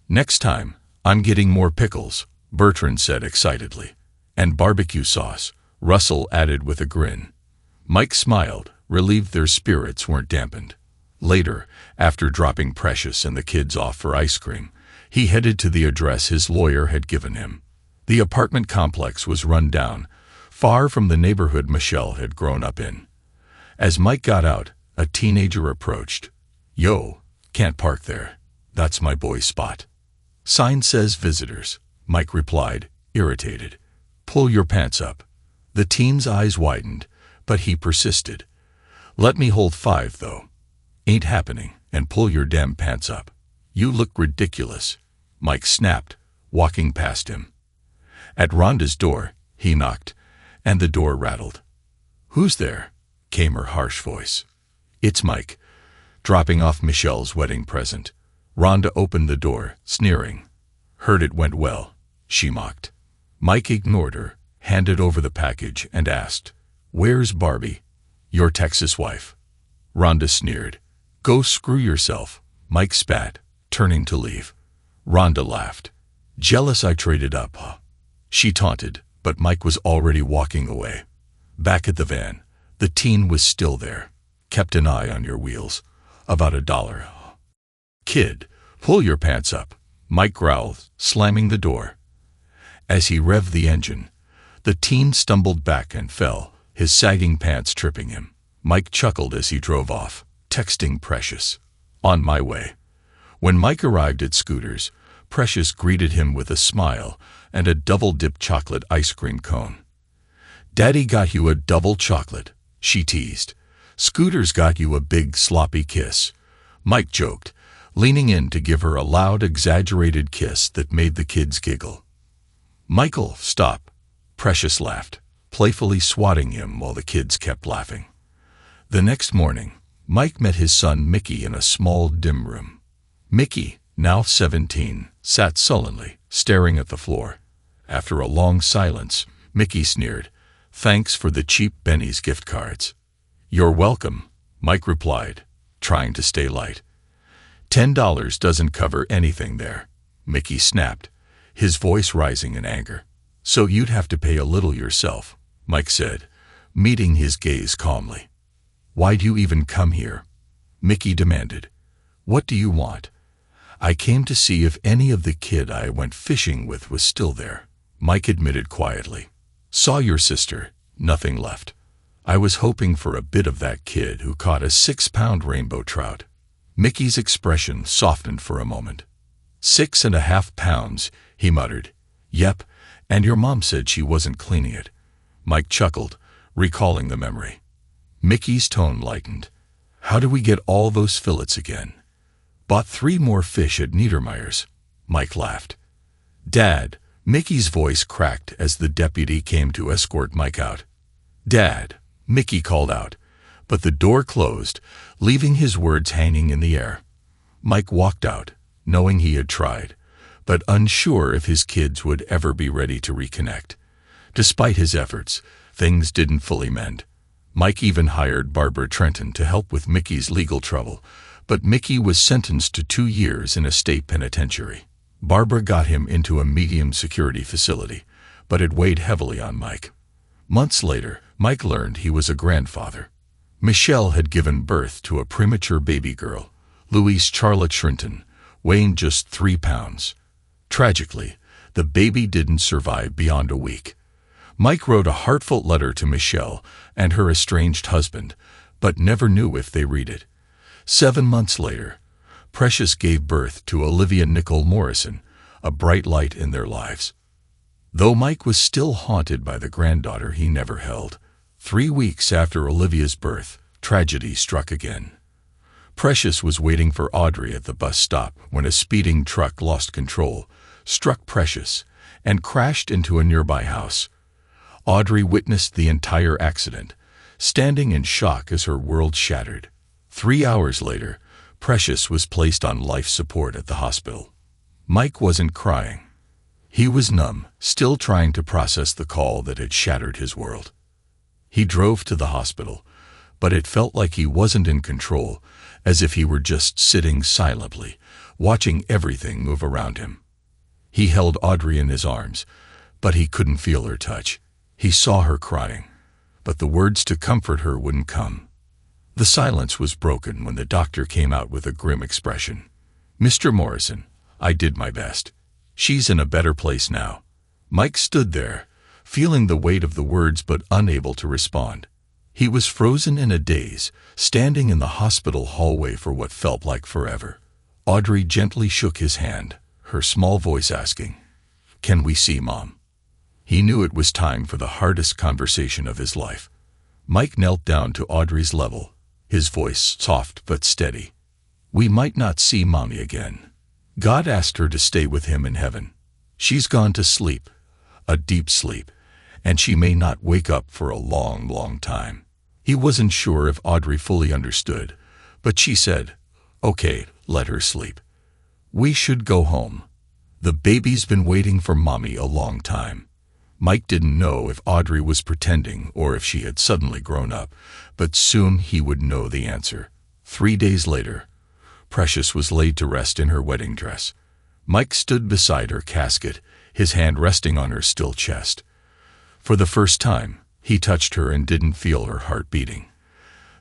"Next time, I'm getting more pickles," Bertrand said excitedly. "And barbecue sauce," Russell added with a grin. Mike smiled, relieved their spirits weren't dampened. Later, after dropping Precious and the kids off for ice cream, he headed to the address his lawyer had given him. The apartment complex was run down, far from the neighborhood Michelle had grown up in. As Mike got out, a teenager approached. "Yo, can't park there. That's my boy's spot." "Sign says visitors," Mike replied, irritated. "Pull your pants up." The teen's eyes widened, but he persisted. "Let me hold 5, though." "Ain't happening, and pull your damn pants up. You look ridiculous," Mike snapped, walking past him. At Rhonda's door, he knocked, and the door rattled. "Who's there?" came her harsh voice. "It's Mike, dropping off Michelle's wedding present." Rhonda opened the door, sneering. "Heard it went well," she mocked. Mike ignored her, handed over the package, and asked, "Where's Barbie, your Texas wife?" Rhonda sneered. "Go screw yourself," Mike spat, turning to leave. Rhonda laughed. "Jealous I traded up, huh?" She taunted, but Mike was already walking away. Back at the van, the teen was still there. "Kept an eye on your wheels. About $1. "Kid, pull your pants up," Mike growled, slamming the door. As he revved the engine, the teen stumbled back and fell, his sagging pants tripping him. Mike chuckled as he drove off, texting Precious, "On my way." When Mike arrived at Scooter's, Precious greeted him with a smile and a double-dipped chocolate ice cream cone. "Daddy got you a double chocolate," she teased. "Scooter's got you a big sloppy kiss," Mike joked, leaning in to give her a loud, exaggerated kiss that made the kids giggle. "Michael, stop," Precious laughed, playfully swatting him while the kids kept laughing. The next morning, Mike met his son Mickey in a small, dim room. Mickey, now 17, sat sullenly, staring at the floor. After a long silence, Mickey sneered, "Thanks for the cheap Benny's gift cards." "You're welcome," Mike replied, trying to stay light. $10 doesn't cover anything there," Mickey snapped, his voice rising in anger. "So you'd have to pay a little yourself," Mike said, meeting his gaze calmly. "Why'd you even come here?" Mickey demanded. "What do you want?" "I came to see if any of the kid I went fishing with was still there," Mike admitted quietly. "Saw your sister, nothing left. I was hoping for a bit of that kid who caught a 6-pound rainbow trout." Mickey's expression softened for a moment. 6.5 pounds, he muttered. "Yep, and your mom said she wasn't cleaning it." Mike chuckled, recalling the memory. Mickey's tone lightened. "How do we get all those fillets again?" "Bought 3 more fish at Niedermeyer's," Mike laughed. "Dad," Mickey's voice cracked as the deputy came to escort Mike out. "Dad," Mickey called out, but the door closed, leaving his words hanging in the air. Mike walked out, knowing he had tried, but unsure if his kids would ever be ready to reconnect. Despite his efforts, things didn't fully mend. Mike even hired Barbara Trenton to help with Mickey's legal trouble, but Mickey was sentenced to 2 years in a state penitentiary. Barbara got him into a medium-security facility, but it weighed heavily on Mike. Months later, Mike learned he was a grandfather. Michelle had given birth to a premature baby girl, Louise Charlotte Shrinton, weighing just 3 pounds. Tragically, the baby didn't survive beyond a week. Mike wrote a heartfelt letter to Michelle and her estranged husband, but never knew if they read it. 7 months later, Precious gave birth to Olivia Nicole Morrison, a bright light in their lives. Though Mike was still haunted by the granddaughter he never held, 3 weeks after Olivia's birth, tragedy struck again. Precious was waiting for Audrey at the bus stop when a speeding truck lost control, struck Precious, and crashed into a nearby house. Audrey witnessed the entire accident, standing in shock as her world shattered. 3 hours later, Precious was placed on life support at the hospital. Mike wasn't crying. He was numb, still trying to process the call that had shattered his world. He drove to the hospital, but it felt like he wasn't in control, as if he were just sitting silently, watching everything move around him. He held Audrey in his arms, but he couldn't feel her touch. He saw her crying, but the words to comfort her wouldn't come. The silence was broken when the doctor came out with a grim expression. "Mr. Morrison, I did my best. She's in a better place now." Mike stood there, feeling the weight of the words but unable to respond. He was frozen in a daze, standing in the hospital hallway for what felt like forever. Audrey gently shook his hand, her small voice asking, "Can we see Mom?" He knew it was time for the hardest conversation of his life. Mike knelt down to Audrey's level, his voice soft but steady. "We might not see Mommy again. God asked her to stay with him in heaven. She's gone to sleep, a deep sleep, and she may not wake up for a long, long time." He wasn't sure if Audrey fully understood, but she said, "Okay, let her sleep. We should go home. The baby's been waiting for Mommy a long time." Mike didn't know if Audrey was pretending or if she had suddenly grown up, but soon he would know the answer. 3 days later, Precious was laid to rest in her wedding dress. Mike stood beside her casket, his hand resting on her still chest. For the first time, he touched her and didn't feel her heart beating.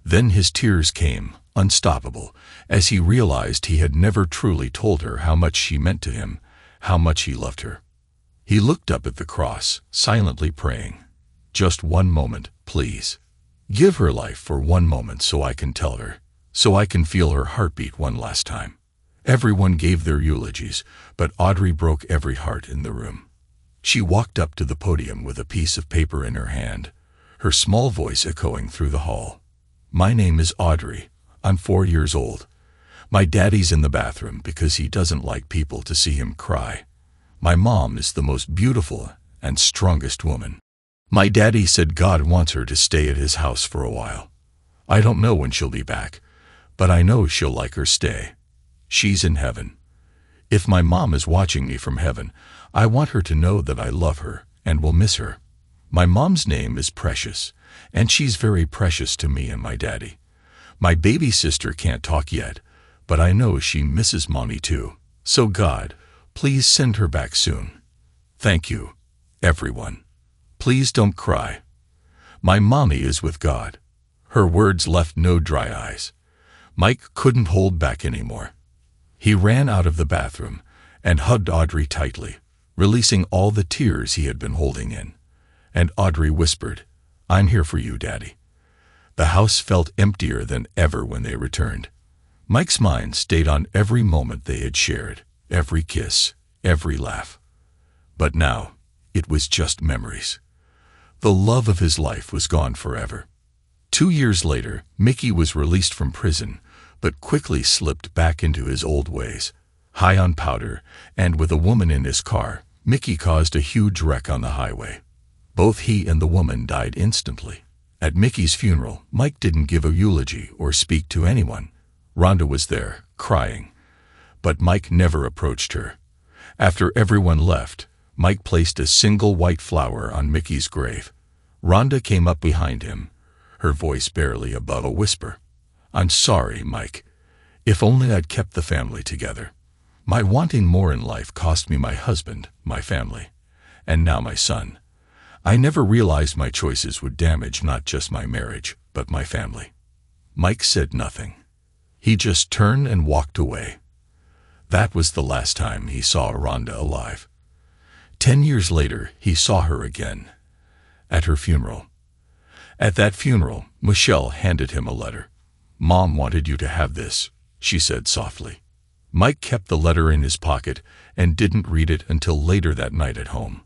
Then his tears came, unstoppable, as he realized he had never truly told her how much she meant to him, how much he loved her. He looked up at the cross, silently praying. "Just one moment, please. Give her life for one moment so I can tell her, so I can feel her heartbeat one last time." Everyone gave their eulogies, but Audrey broke every heart in the room. She walked up to the podium with a piece of paper in her hand, her small voice echoing through the hall. "My name is Audrey. I'm 4 years old. My daddy's in the bathroom because he doesn't like people to see him cry. My mom is the most beautiful and strongest woman. My daddy said God wants her to stay at his house for a while. I don't know when she'll be back, but I know she'll like her stay. She's in heaven. If my mom is watching me from heaven, I want her to know that I love her and will miss her. My mom's name is Precious, and she's very precious to me and my daddy. My baby sister can't talk yet, but I know she misses Mommy too. So God, please send her back soon. Thank you, everyone. Please don't cry. My mommy is with God. Her words left no dry eyes. Mike couldn't hold back anymore. He ran out of the bathroom and hugged Audrey tightly, releasing all the tears he had been holding in. And Audrey whispered, "I'm here for you, Daddy." The house felt emptier than ever when they returned. Mike's mind stayed on every moment they had shared, every kiss, every laugh. But now, it was just memories. The love of his life was gone forever. 2 years later, Mickey was released from prison, but quickly slipped back into his old ways. High on powder, and with a woman in his car, Mickey caused a huge wreck on the highway. Both he and the woman died instantly. At Mickey's funeral, Mike didn't give a eulogy or speak to anyone. Rhonda was there, crying. But Mike never approached her. After everyone left, Mike placed a single white flower on Mickey's grave. Rhonda came up behind him, her voice barely above a whisper. "I'm sorry, Mike. If only I'd kept the family together. My wanting more in life cost me my husband, my family, and now my son. I never realized my choices would damage not just my marriage, but my family." Mike said nothing. He just turned and walked away. That was the last time he saw Rhonda alive. 10 years later, he saw her again, at her funeral. At that funeral, Michelle handed him a letter. "Mom wanted you to have this," she said softly. Mike kept the letter in his pocket and didn't read it until later that night at home.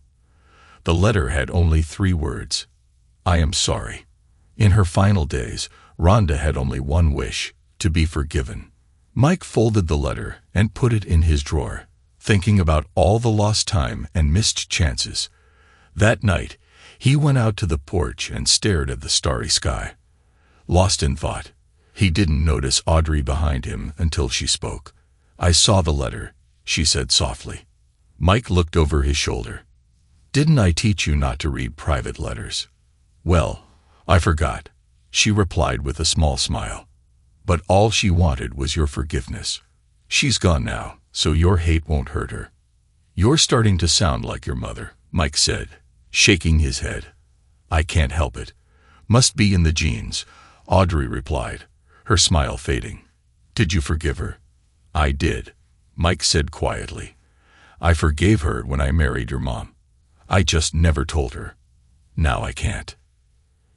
The letter had only 3 words: "I am sorry." In her final days, Rhonda had only one wish: to be forgiven. Mike folded the letter and put it in his drawer, thinking about all the lost time and missed chances. That night, he went out to the porch and stared at the starry sky. Lost in thought, he didn't notice Audrey behind him until she spoke. "I saw the letter," she said softly. Mike looked over his shoulder. "Didn't I teach you not to read private letters?" "Well, I forgot," she replied with a small smile. "But all she wanted was your forgiveness. She's gone now, so your hate won't hurt her." "You're starting to sound like your mother," Mike said, shaking his head. "I can't help it. Must be in the genes," Audrey replied, her smile fading. "Did you forgive her?" "I did," Mike said quietly. "I forgave her when I married your mom. I just never told her. Now I can't."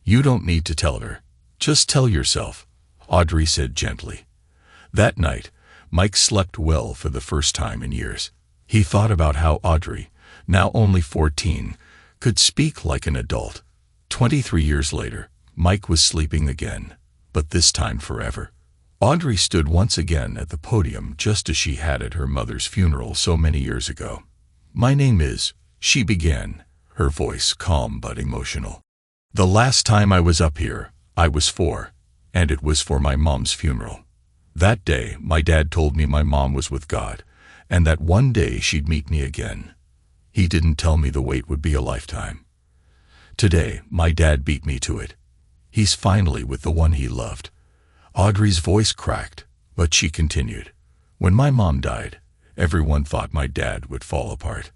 "You don't need to tell her. Just tell yourself," Audrey said gently. That night, Mike slept well for the first time in years. He thought about how Audrey, now only 14, could speak like an adult. 23 years later, Mike was sleeping again, but this time forever. Audrey stood once again at the podium just as she had at her mother's funeral so many years ago. "My name is," she began, her voice calm but emotional. "The last time I was up here, I was 4. And it was for my mom's funeral. That day, my dad told me my mom was with God, and that one day she'd meet me again. He didn't tell me the wait would be a lifetime. Today, my dad beat me to it. He's finally with the one he loved." Audrey's voice cracked, but she continued. "When my mom died, everyone thought my dad would fall apart.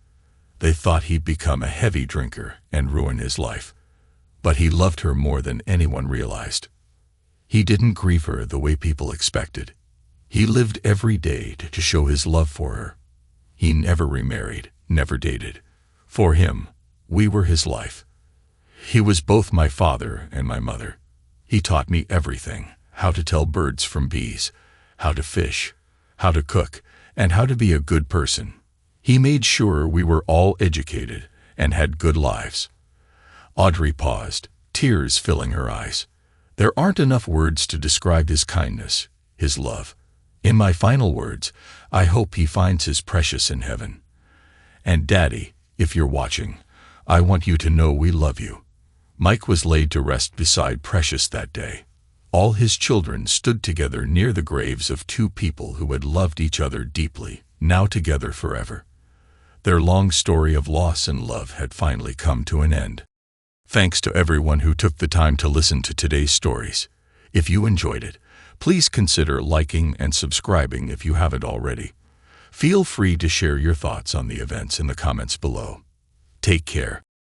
They thought he'd become a heavy drinker and ruin his life. But he loved her more than anyone realized. He didn't grieve her the way people expected. He lived every day to show his love for her. He never remarried, never dated. For him, we were his life. He was both my father and my mother. He taught me everything: how to tell birds from bees, how to fish, how to cook, and how to be a good person. He made sure we were all educated and had good lives." Audrey paused, tears filling her eyes. "There aren't enough words to describe his kindness, his love. In my final words, I hope he finds his precious in heaven. And Daddy, if you're watching, I want you to know we love you." Mike was laid to rest beside Precious that day. All his children stood together near the graves of two people who had loved each other deeply, now together forever. Their long story of loss and love had finally come to an end. Thanks to everyone who took the time to listen to today's stories. If you enjoyed it, please consider liking and subscribing if you haven't already. Feel free to share your thoughts on the events in the comments below. Take care.